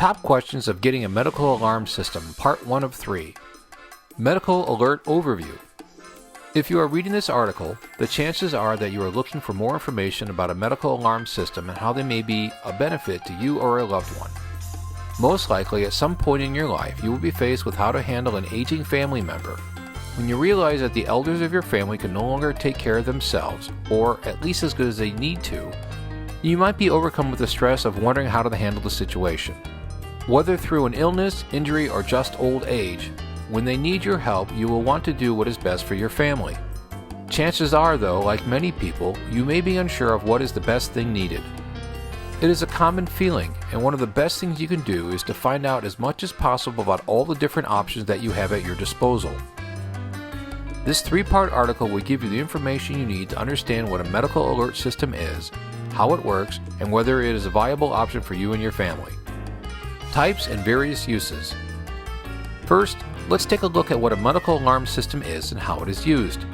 Top questions of getting a medical alarm system, part 1 of 3. Medical alert overview. If you are reading this article, the chances are that you are looking for more information about a medical alarm system and how they may be a benefit to you or a loved one. Most likely, at some point in your life, you will be faced with how to handle an aging family member. When you realize that the elders of your family can no longer take care of themselves, or at least as good as they need to, you might be overcome with the stress of wondering how to handle the situation. Whether through an illness, injury, or just old age, when they need your help, you will want to do what is best for your family. Chances are, though, like many people, you may be unsure of what is the best thing needed. It is a common feeling, and one of the best things you can do is to find out as much as possible about all the different options that you have at your disposal. This 3-part article will give you the information you need to understand what a medical alert system is, how it works, and whether it is a viable option for you and your family. Types and various uses. First, let's take a look at what a medical alarm system is and how it is used.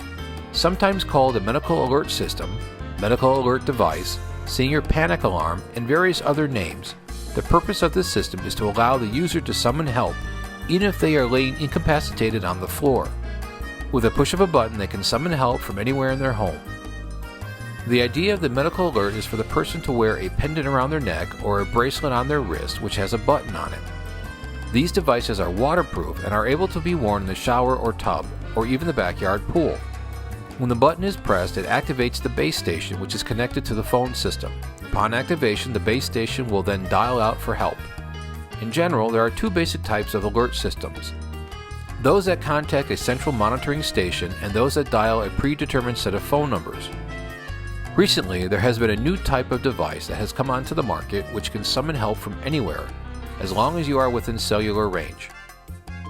Sometimes called a medical alert system, medical alert device, senior panic alarm, and various other names, the purpose of this system is to allow the user to summon help, even if they are laying incapacitated on the floor. With a push of a button, they can summon help from anywhere in their home. The idea of the medical alert is for the person to wear a pendant around their neck or a bracelet on their wrist which has a button on it. These devices are waterproof and are able to be worn in the shower or tub, or even the backyard pool. When the button is pressed, it activates the base station, which is connected to the phone system. Upon activation, the base station will then dial out for help. In general, there are 2 basic types of alert systems: those that contact a central monitoring station and those that dial a predetermined set of phone numbers. Recently, there has been a new type of device that has come onto the market which can summon help from anywhere, as long as you are within cellular range.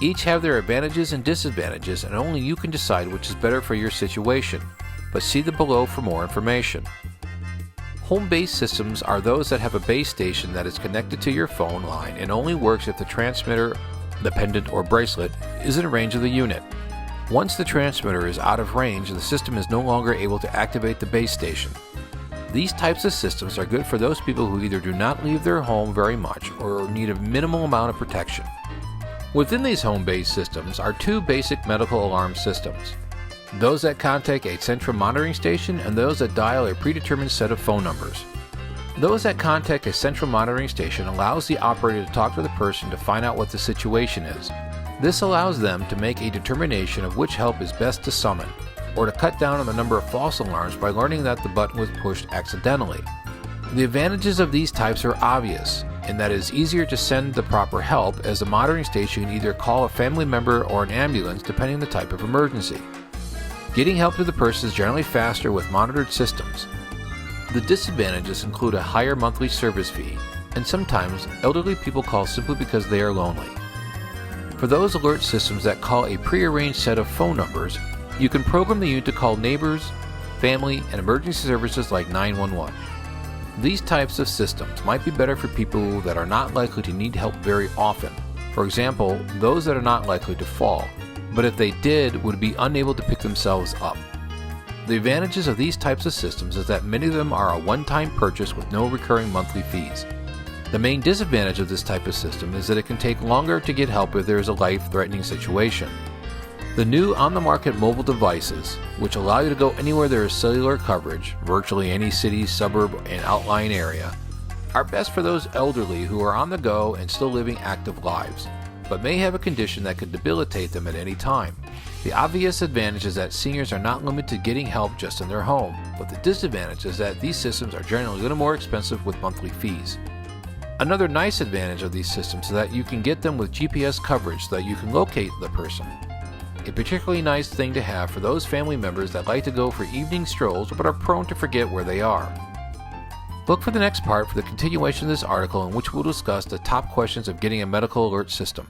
Each have their advantages and disadvantages, and only you can decide which is better for your situation, but see the below for more information. Home-based systems are those that have a base station that is connected to your phone line and only works if the transmitter, the pendant or bracelet, is in range of the unit. Once the transmitter is out of range, the system is no longer able to activate the base station. These types of systems are good for those people who either do not leave their home very much or need a minimal amount of protection. Within these home-based systems are 2 basic medical alarm systems: those that contact a central monitoring station and those that dial a predetermined set of phone numbers. Those that contact a central monitoring station allows the operator to talk to the person to find out what the situation is. This allows them to make a determination of which help is best to summon, or to cut down on the number of false alarms by learning that the button was pushed accidentally. The advantages of these types are obvious, in that it is easier to send the proper help, as the monitoring station can either call a family member or an ambulance depending on the type of emergency. Getting help to the person is generally faster with monitored systems. The disadvantages include a higher monthly service fee, and sometimes elderly people call simply because they are lonely. For those alert systems that call a prearranged set of phone numbers, you can program the unit to call neighbors, family, and emergency services like 911. These types of systems might be better for people that are not likely to need help very often. For example, those that are not likely to fall, but if they did, would be unable to pick themselves up. The advantages of these types of systems is that many of them are a one-time purchase with no recurring monthly fees. The main disadvantage of this type of system is that it can take longer to get help if there is a life-threatening situation. The new on-the-market mobile devices, which allow you to go anywhere there is cellular coverage, virtually any city, suburb, and outlying area, are best for those elderly who are on the go and still living active lives, but may have a condition that could debilitate them at any time. The obvious advantage is that seniors are not limited to getting help just in their home, but the disadvantage is that these systems are generally a little more expensive with monthly fees. Another nice advantage of these systems is that you can get them with GPS coverage so that you can locate the person. A particularly nice thing to have for those family members that like to go for evening strolls but are prone to forget where they are. Look for the next part for the continuation of this article, in which we'll discuss the top questions of getting a medical alert system.